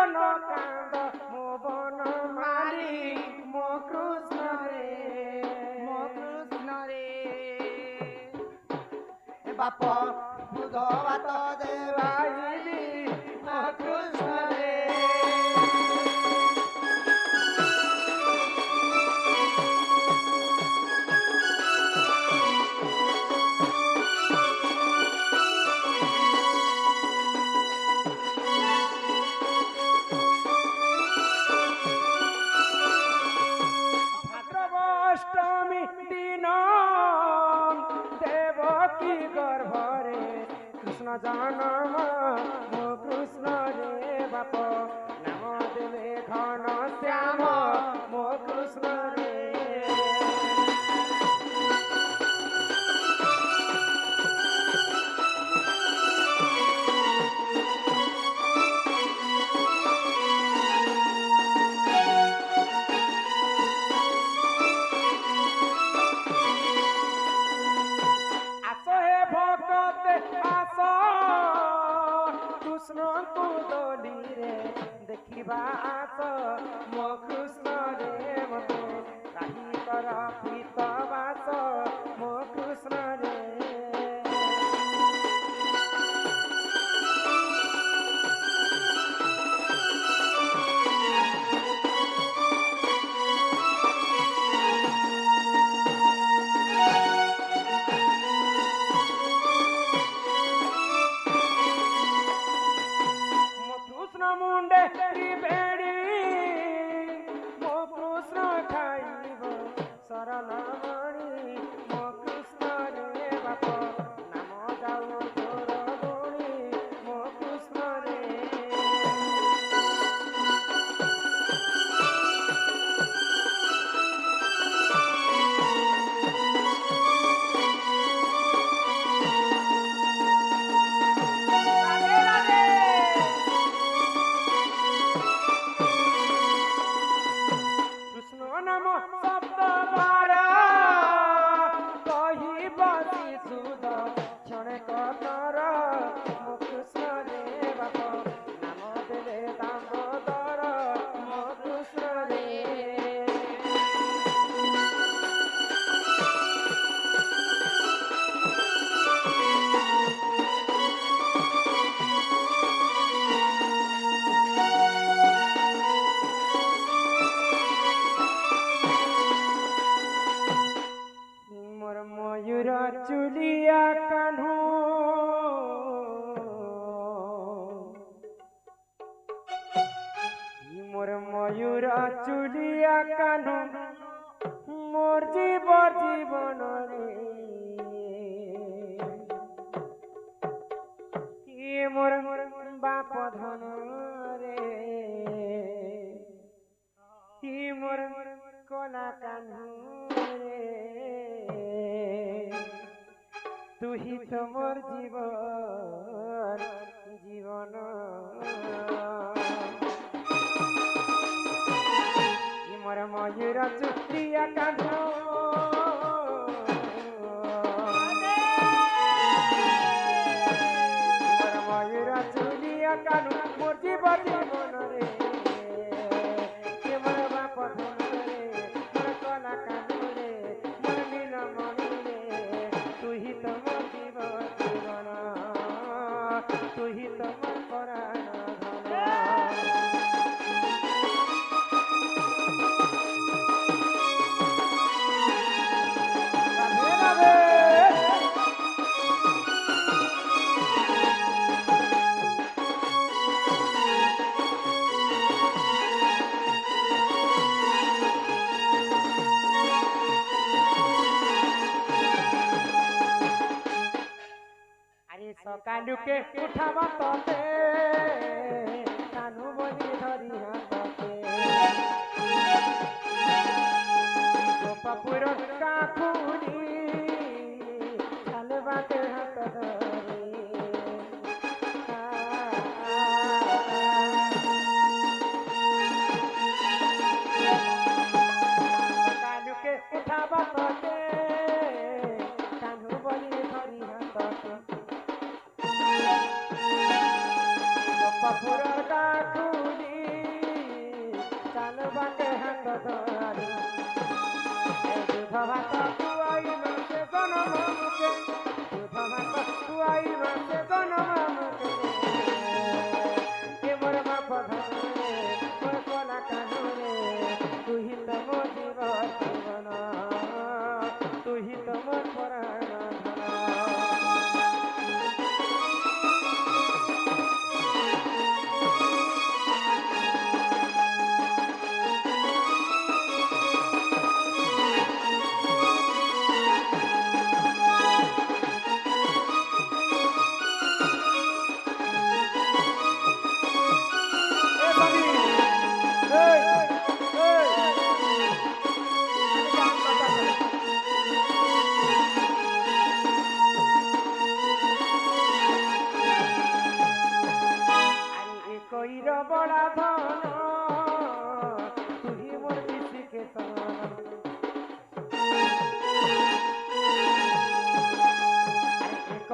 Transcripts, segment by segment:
ন কান্দ মো বন মালি মো কৃষ্ণ রে ମୋ କୃଷ୍ଣରେ ବାପ ବୁଧ ଭାତ ଦେବାଇଲି ମୋ କୃଷ୍ଣରେ ভাদ্রবষ্টমী দিন দেবকী গর্ভরে কৃষ্ণ জন্ম মো কৃষ্ণ রে বাপ নাম দেবে ঘন শ্যাম মো কৃষ্ণ রে আস হে ভকতে আস কৃষ্ণଙ୍କୁ দলিরে দেখিবা আস মো কৃষ্ণ রে মতে রাহি কর প্রীত বাস মো কৃষ্ণ রে ମୋ କୃଷ୍ଣ ମୁଣ୍ଡେ ତ୍ରିବେଣୀ ମୋ କୃଷ୍ଣ ଖାଇବ ଶରଣ ମଣି ମୋ କୃଷ୍ଣ ରେ ବାପ ନାମ ଯାଉ ତୋର ଗୁଣି ମୋ କୃଷ୍ଣ ରେ ରାଧେ ରାଧେ কৃষ্ণ নাম শব্দ বার কহিব শিশুদ ক্ষণে কতর মো কৃষ্ণ রে বাপ নাম দেবে দামোদর মো কৃষ্ণ রে মোর ময়ূর চুলিয়া কানু মোর ময়ূর চুলিয়া কানু মোর জীবন রে মোর বাপ ধন রে মোর কলা কানু রে তুহি তো মোর জীবন মোর ময়ূর চুটিয়া কানু মোর ময়ূর চুলিয়া কানু মোর জীবন রে মোর বাপ ধন রে মোর কলা কানু রে মোর নীলমণি রে তুহি তো মোর জীবন তুহি তো মোর পরাণ ধন রাধে রাধে সকালুকে উঠাবা ততে কানু বলি ধরি হাতে গোপাপুর কাকুরি চালে বাতে হাত ধরে সকালুকে উঠাবা ততে কানু বলি ধরি হাতে বাপুরার কাকুরি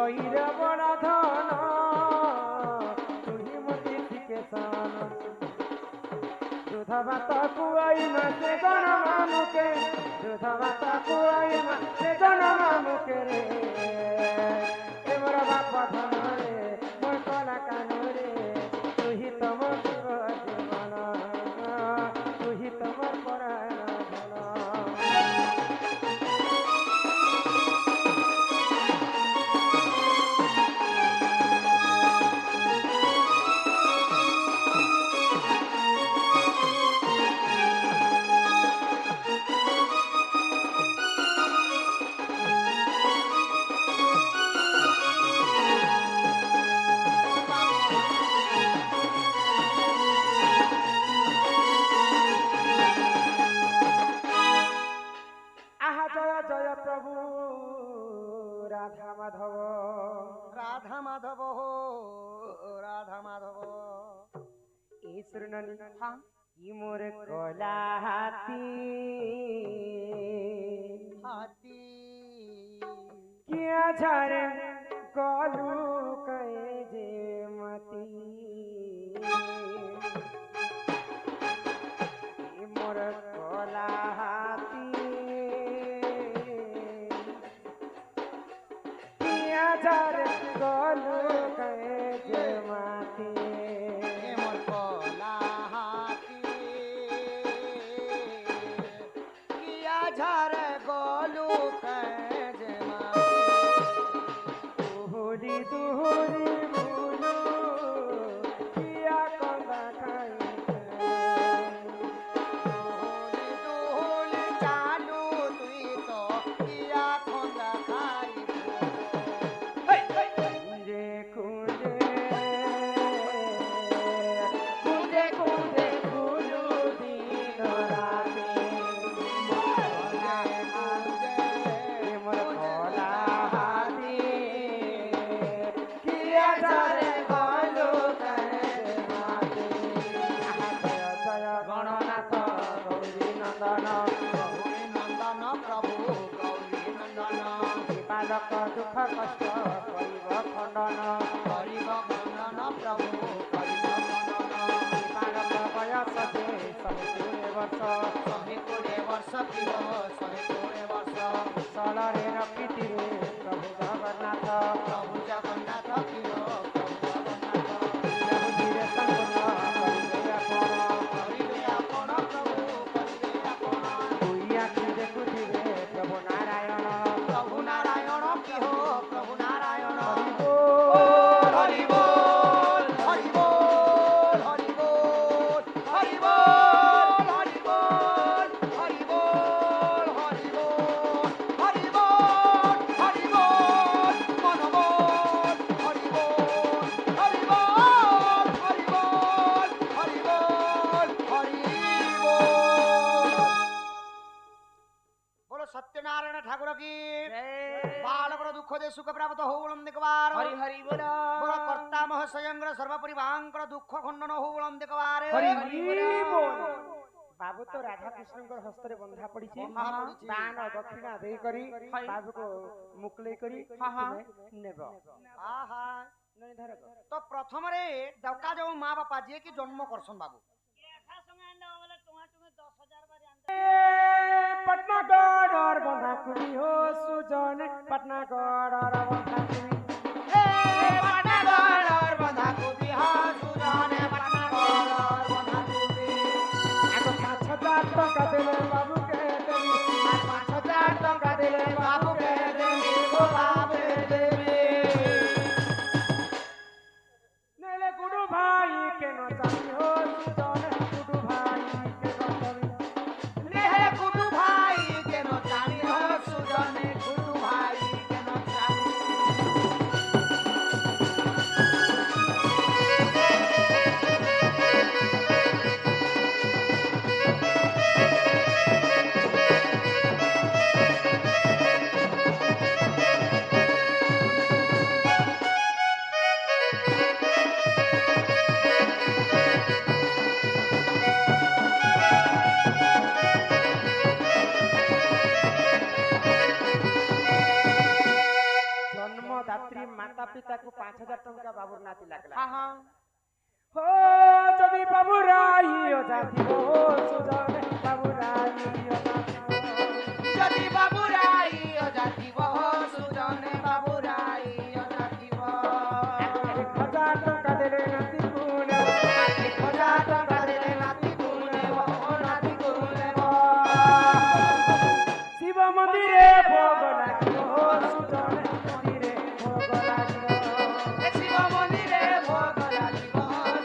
কইরে বড় ধন তুই মতি থেকে সান দুধ ভাত কুয়াই মাসে জনমা মুখে দুধ ভাত কুয়াই মাসে জনমা মুখে রে এ মোর বাপ ধন রে মোর কলা কান রে তুই তম জীব জীবন তুই তমর পরায়ণ ধন আহা জয় জয় প্রভু রাধা মাধব রাধা মাধব রাধা মাধব এই শ্রীনানি কি মোর কলা হাতি হাতি কি ঝরে কলু কে যে মতি কি মোর কলা হাতি কি ঝরে কলু কে যে মতি মোর কলা হাতি কিয়া ঝার গলু যে দুহুরি দুহুরি বুলু কিয়া কন্দা খাই দুহুল চালু তুই তো কিয়া খন্দা খাই কুঞ্জে কুঞ্জে কুঞ্জে কুঞ্জে বুলু দিন রাতে মোর কলা হাতি কিয়া ঝরে গলু করে মাতে জয় জয় গণনাথ গৌরী নন্দন গৌরী নন্দন প্রভু গৌরী নন্দন বালক দুঃখ কষ্ট করিব খণ্ডন হরিব খণ্ডন প্রভু হরিব খণ্ডন বালক বয়স যে 100 ବର୍ଷ 120 ବର୍ଷ ଥିବ 120 ବର୍ଷ ସଳରେ ରଖିଥିବେ ପ୍ରଭୁ ଜଗନ୍ନାଥ ପ୍ରଭୁ ଜଗନ୍ନାଥ ଥିବ ପ୍ରଭୁ ଜଗନ୍ନାଥ ବୁଦ୍ଧିରେ ସମ୍ପୂର୍ଣ୍ଣ କରିବେ ଆପଣ କରିବେ ଆପଣ ପ୍ରଭୁ କରିବେ ଆପଣ ଦୁଇ ଆଖି ଦେଖୁଥିବେ ପ୍ରଭୁ ନାରାୟଣ ପ୍ରଭୁ ନାରାୟଣ କିହ ପ୍ରଭୁ ନାରାୟଣ ହରି ହରି ବୋଲ ହରି ବୋଲ ହରି ବୋଲ ହରି ବୋଲ ହରି ବୋଲ ହରି ବୋଲ ହରି ବୋଲ ହରି ବୋଲ ହରି ବୋଲ ମନ ବୋଲ ହରି ବୋଲ ହରି ବୋଲ ହରି ବୋଲ ହରି ବୋଲ ହରି ବୋଲ बोलो सत्यनारायण ठाकुर की बालकर दुख दे सुख प्राप्त हो बोलम देखबार হরি হরি বল बोलो कर्ता महस्वयंकर सर्वपरि भांकर दुख खंडन हो बोलम देखबार হরি বল বাবু তো রাধা কৃষ্ণଙ୍କ হস্ତରେ বন্ধা পଡ଼ିଛି ବନ୍ଧା ପଡ଼ିଛି। ଦାନ ଦକ୍ଷିଣା ଦେଇ କରି ବାବୁକୁ ମୁକଲେଇ କରି ନେବ आहा ନଇ ଧର तो प्रथम रे डका जो माँ बापा जे की जन्म करसन बाबू पटनागढ़ बंधा कुड़ी हो सुजन पटनागढ़ बंधा कुड़ी हे पटनागढ़ बंधा कुबी हा सुजान पटनागढ़ बंधा कुबी आगो 5000 टका देले बाबू के देवी 5000 टका देले बाबू के देवी गो बाबू देवी नेले गुडू भाई के न जानी हो सुजन गुडू भाई के न जानी नेहे गुडू भाई के नो जानी हो सुजान गुडू भाई के नो जानी জন্মদাত্রী মাতা পিতাକୁ 5,000 ଟଙ୍କା ବାବୁର ନାତି ଲାଗଲା ହଁ ହଁ हो যদি বাবুরাই অজা দিব সুজনে বাবুরাই অজা দিব যদি বাবুরাই অজা দিব সুজনে বাবুরাই অজা দিব 1,000 ଟଙ୍କା ଦେଲେ ନାତି କୁନେ 1,000 ଟଙ୍କା ଦେଲେ ନାତି କୁନେବ ନାତି କୁନେବ শিব মন্দিরে ভোগ লাগিব সুজনে মন্দিরে ভোগ লাগিব শিব মন্দিরে ভোগ লাগিব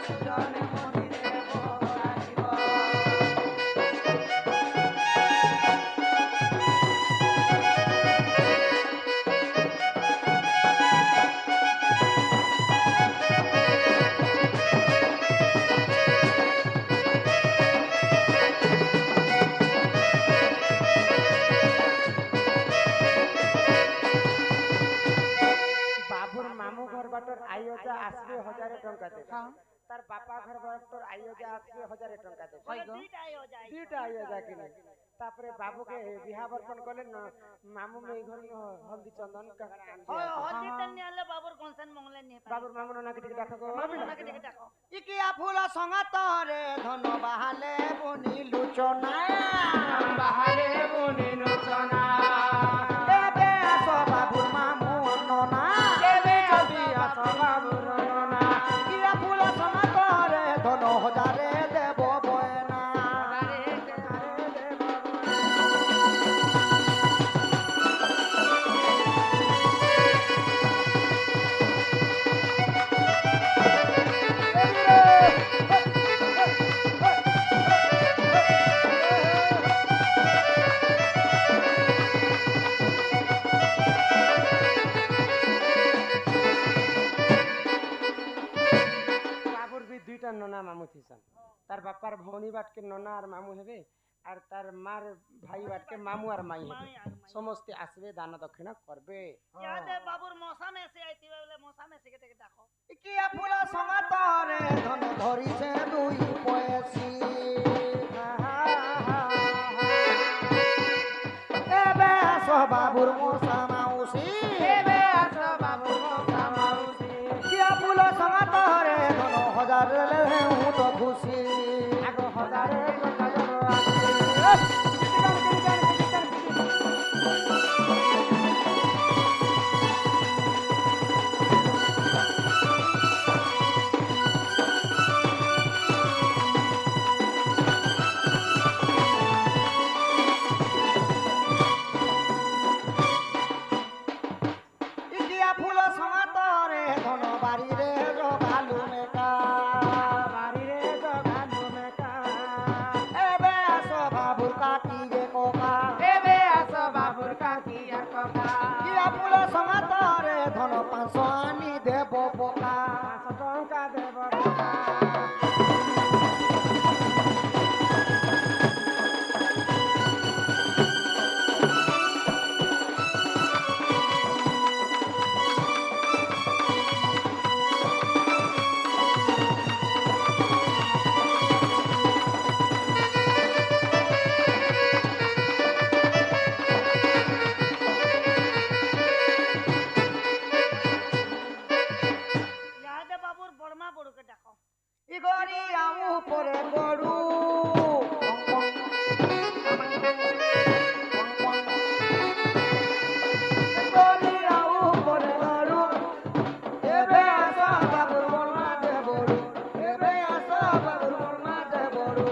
সুজনে মন্দিরে ভোগ লাগিব বাবুর মামু ঘর বাটর আয়োজা আসবে 1,000 টଙ୍କା দেবে তার বাপা ঘর বাটর আয়োজা আসবে 1,000 টଙ୍କା দেবে দুইটা আয়োজা কিনে তারপরে বাবুকে বিহা বর্পণ কলে মামু মেই ঘর হলদি চন্দন কাকড়া বাবুর মামু নাকি ঠিক দেখো ইকিয়া ফুল সঙ্গাতরে ধন বাহালে বনি লুচনা বাহারে বনে নচনা এবে আস বাবুর মামু ননা দেবে যদি আস বাবুর ননা ইকিয়া ফুল সঙ্গাতরে ধন হজারে দেব বয়না বাবুর বি দুইটা ননা মামু থিসন তার বাপার ভৌনি বাটকে ননা আর মামু হেবে আর তার মার ভাই বাটকে মামু আর মাই হেবে সমস্ত আসবে দান দক্ষিণা করবে বাবুর মশা মেসে আইতিবে বলে মশা মেসে কে দেখো ইকিয়া ফুল সঙ্গাতরে ধন ধরিছে দুই পয়সি এবে আস বাবুর মশা মাউসি এবে আস বাবুর মশা মাউসি ইকিয়া ফুল সঙ্গাতরে ধন হজার লে হু তো খুশি আগ 1,000 টଙ୍କା দেব ইকিয়া ফুল সঙ্গাতরে ধন বাড়িরে জগালু মেকা বাড়িরে জগালু মেকা এবে আস বাবুর কাকি গে কোকা এবে আস বাবুর কাকি আর ককা ইকিয়া ফুল সঙ্গাতরে ধন 500 আনি দেব পোকা 500 টଙ୍କା দেব ককা ইয়াদে বাবুর বড়মা বড়কে দেখো ইগরি আমু পরে গরু ইগরি আমু পরে গরু এবে আস বাবুর বর্মা দে বড়ু এবে আস বাবুর বর্মা দে বড়ু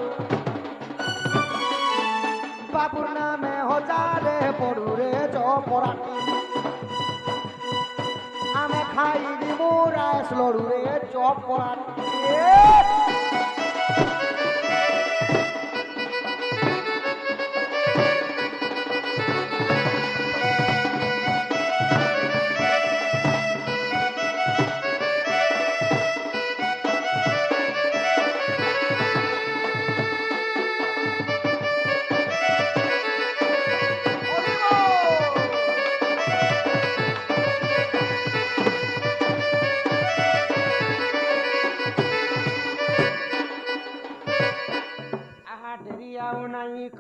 বাবুর নামে হজারে বড়ু রে চপরাটি আমি খাই দিমু রাইস লড়ু রে চপরাটি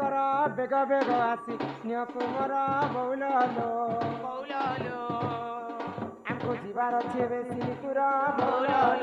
কর বেগ বেগ আসি নিয় কুমর বৌল লো বৌললো আমি ତାଙ୍କୁ ଯିବାର ଅଛି ଏବେ ଶ୍ରୀପୁର ମୌଲନ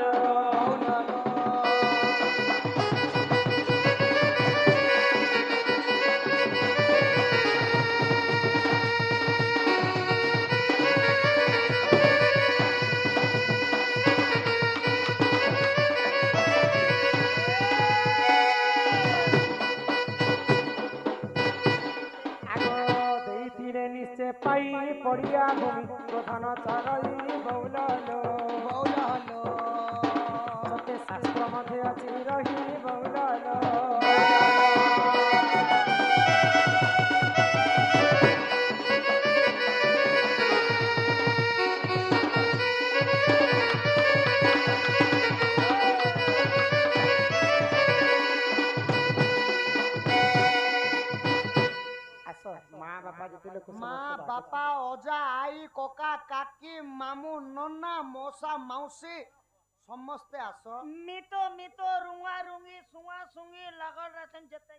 ପାଇ ପଡ଼ିଆ ଭୂମି ପ୍ରଧାନ ଚରଳି ବଉଲ ସତେ ଶାସ୍ତ୍ର ମଧ୍ୟ ଅଛି ରହି ବଉଲ মা বাপা অজা আই ককা কাকি মামু নন্না মশা মাউসী সমস্তে আস মিতো মিতো রুঙা রুঙি সুঙা সুঙি লাগল রাছেন যেতে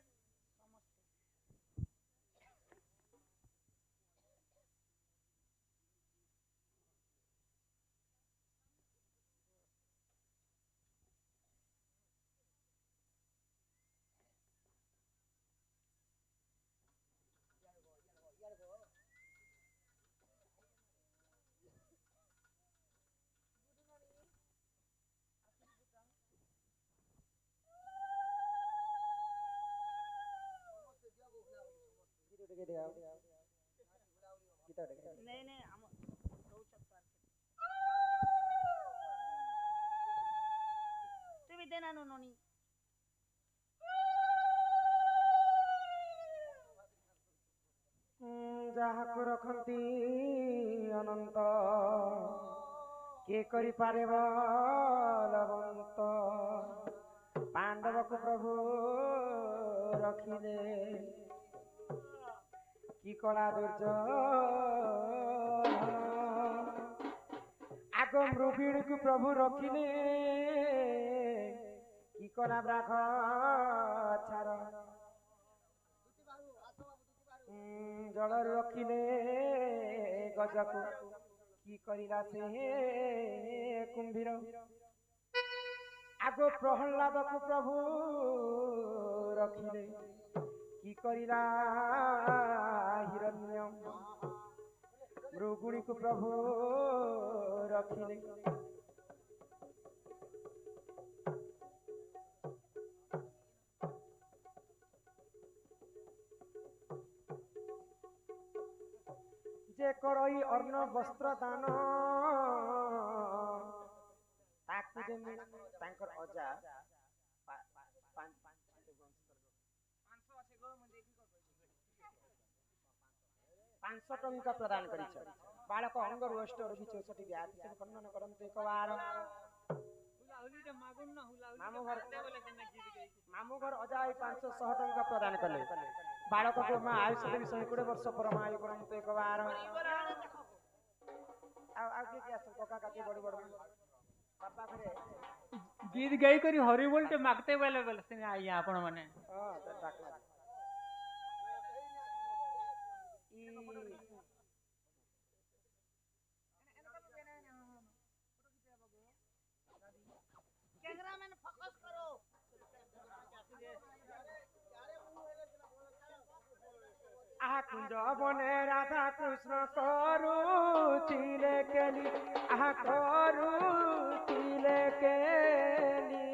नहीं नहीं हम तू भी देना नो नोनी ଯାହାକୁ ରଖନ୍ତି ଅନନ୍ତ କିଏ କରିପାରେ ବଳବନ୍ତ ପାଣ୍ଡବକୁ ପ୍ରଭୁ ରଖିଲେ କି କଳା ଦୁର୍ଯୋଧନ ଆଗ ମୃଗିଣୀକୁ ପ୍ରଭୁ ରଖିଲେ କି କଳା ବ୍ରାଘ ଛାର ଜଳରୁ ରଖିଲେ ଗଜକୁ କି କରିଲା ସେ କୁମ୍ଭୀର ଆଗ ପ୍ରହ୍ଲାଦକୁ ପ୍ରଭୁ ରଖିଲେ କି କରିଲା ହିରଣ୍ୟ ମୃଗୁଣୀକୁ ପ୍ରଭୁ ରଖିଲେ যে করই অর্ণ বস্ত্র দান তাକୁ ଯେମିତି ତାଙ୍କର ଅଜା 500 ଟଙ୍କା ପ୍ରଦାନ କରିଛ ବାଳକ ଅଙ୍ଗରୁ ଅଷ୍ଟରୁ ବି 64 ବ୍ୟାଧି ସବୁ ବର୍ଣ୍ଣନ କରନ୍ତୁ ଏକବାର ମାମୁ ଘର ଅଜା 500 ଟଙ୍କା ପ୍ରଦାନ କଲେ ବାଳକକୁ ମା ଆୟୁଷ ଦେବୀ 120 ବର୍ଷ ପରମାୟୁ କରନ୍ତୁ ଏକବାର ଆଉ କିଏ ଆସ କକା କାକି ବଡ ବଡ ବାପା ଘରେ गीत गाई करी हरि बोलते मागते बेले बेले से आई आपण माने कैमरामैन फोकस करो आहा कुंज बने राधा कृष्ण करू चिले केली आहा करू चिले केली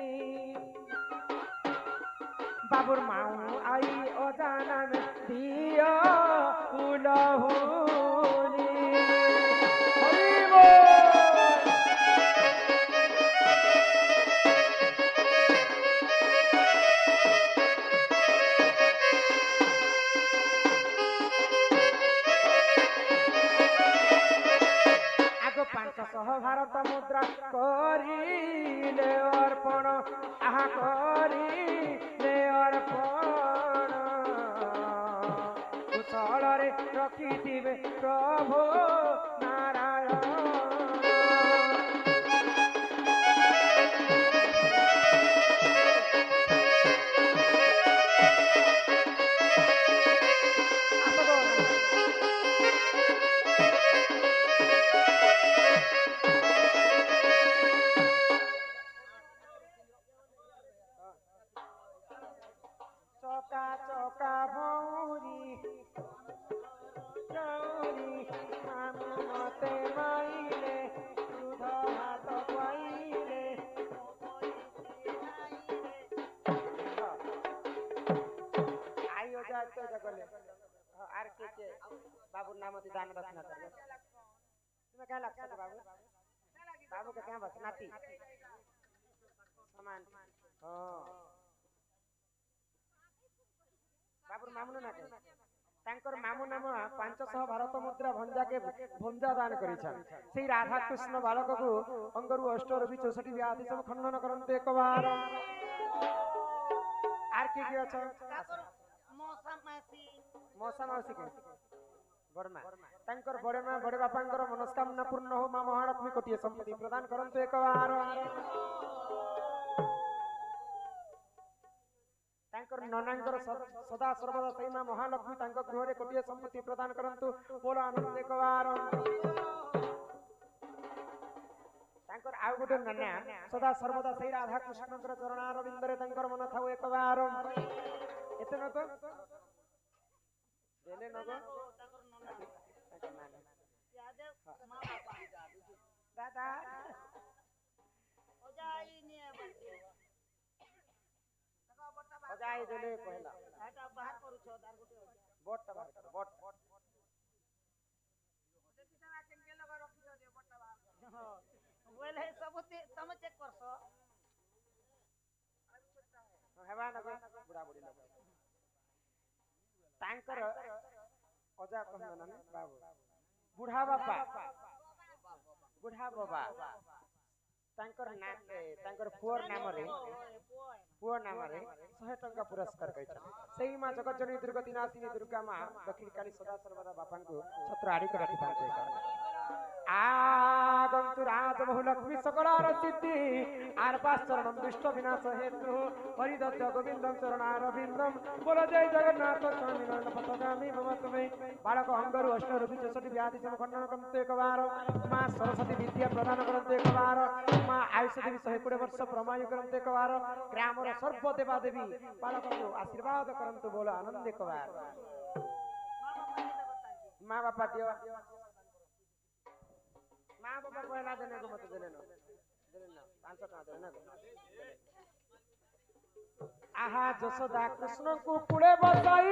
बाबुर माऊ आई ओजाना में दियो फूलहुली हरि बोल भारत मुद्रा करिले अर्पण आहा करिले अर्पण कुशल रे रखिथिबे प्रभु नारायण बाबू नाम अति दान रत्न कर तुम्हें क्या लगता है बाबू बाबू का क्या बस नाती समान हाँ बाबू मामू ना तांकर मामू नाम 500 भारत मुद्रा भंजा दान करिछन सेई राधा कृष्ण बालक को अंगरु अष्ट रवि 64 व्याधि सब खंडन करन्ते एक बार आर के अच्छा मौसा मासी के बड़मा तांकर बड़े मां बड़े बापांकर मनस्कामना पूर्ण हो मां महालक्ष्मी कोटिए संपत्ति प्रदान करन्ते एक बार तांकर ननांकर सदा सर्वदा सही मां महालक्ष्मी तांकर गृह रे कोटिए संपत्ति प्रदान करंतु बोलो आनंद एक बार तांकर आउ गोटे नन्या सदा सर्वदा सही राधा कृष्णकर चरणार बिंदरे तांकर मन थाउ एक बार एते न तो देले न गो दादा अजाई देले पहिला एटा बाहर करू छ दार गुटे बोट ता बाहर कर बोट देखि तना केन के लगा रखि दे बोट बाहर हां बोले सब तम चेक करसो हेबा न बुढ़ा बुढ़ी लोग तांकर अजा कहना न बाबू बुढ़ा बाबा तांकर ना तांकर पुअर नाम रे 100 टंका पुरस्कार कइछन सेही मां जगतजननी दुर्गति नाशिनी दुर्गा मां दक्षिण काली सदा सर्वदा बापा को छत्र आड़ी कर रखि थाते आगंतु राज बहु लक्ष्मी सकलार सिद्धि आर पास चरणम दुष्ट विनाश हेतु हरिदत्त गोविंदम चरणारविंदम बोलो जय जगन्नाथ स्वामी नंद पथगामी भव तुम्हें बालक अंगरु अष्ट रवि 64 व्याधि सम खंडन करते एक बार मां सरस्वती विद्या प्रदान करते एक बार मां आयुष देवी 120 वर्ष प्रमाण करते एक बार ग्राम रो सर्व देवा देवी बालक को आशीर्वाद करंतु बोलो आनंद एक बार मां बापा दियो मां बापा पहला देने को मत देने ना 500 टका देने ना आहा जसोदा कृष्ण को कुळे बसाई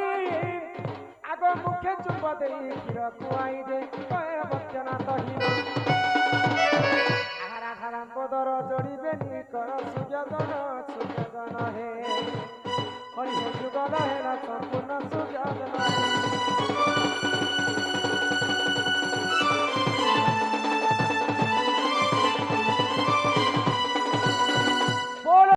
आगो मुखे चुप देई फिर कुआई दे कहे बचना तही आहा राधा राम पदर जोड़ीबे नी कर सुजन हे हरि जुगल हे संपूर्ण सुजन